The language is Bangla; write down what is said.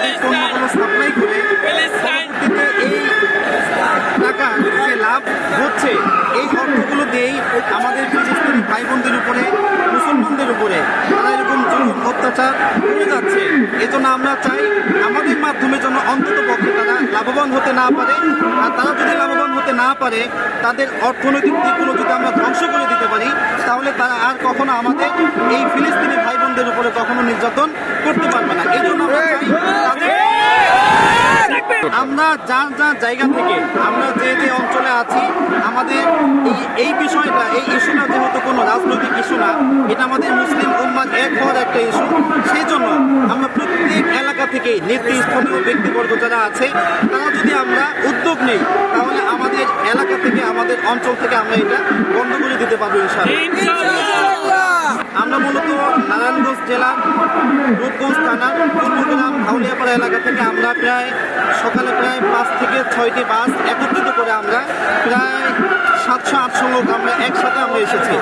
তাদের পণ্যগুলো সাপ্লাই করে পরবর্তীতে এই টাকা যে লাভ হচ্ছে এই অর্থগুলো দিয়েই আমাদের ফিলিস্তিনি ভাই বোনদের উপরে মুসলমানদের উপরে তারা এরকম জুলুম অত্যাচার করে যাচ্ছে। এজন্য আমরা চাই আমাদের মাধ্যমে যেন অন্তত পক্ষে তারা লাভবান হতে না পারে। আর তারা যদি লাভবান হতে না পারে, তাদের অর্থনৈতিক দিকগুলো যদি আমরা ধ্বংস করে দিতে পারি, তাহলে তারা আর কখনো আমাদের এই ফিলিস্তিনি ভাই বোনদের উপরে কখনো নির্যাতন করতে পারবে না। এই জন্য আমরা চাই আমরা যার যার জায়গা থেকে আমরা যে যে অঞ্চলে আছি আমাদের এই বিষয়টা এই ইস্যুটা যেহেতু কোনো রাজনৈতিক ইস্যু না, এটা আমাদের মুসলিম উম্মাহ এক হওয়ার একটা ইস্যু। সেই জন্য আমরা প্রত্যেক এলাকা থেকে নেতৃস্থানীয় ব্যক্তিবর্গ যারা আছে তারা যদি আমরা উদ্যোগ নেই, তাহলে আমাদের এলাকা থেকে আমাদের অঞ্চল থেকে আমরা এটা বন্ধ করে দিতে পারবো ইনশাআল্লাহ। আমরা মূলত নারায়ণগঞ্জ জেলার রূপগঞ্জ থানার পূর্বগ্রাম ভাউলিয়াপাড়া এলাকা থেকে আমরা সকালে প্রায় 5 থেকে 6টি বাস একত্রিত করে আমরা প্রায় 700-800 লোক আমরা একসাথে এসেছি।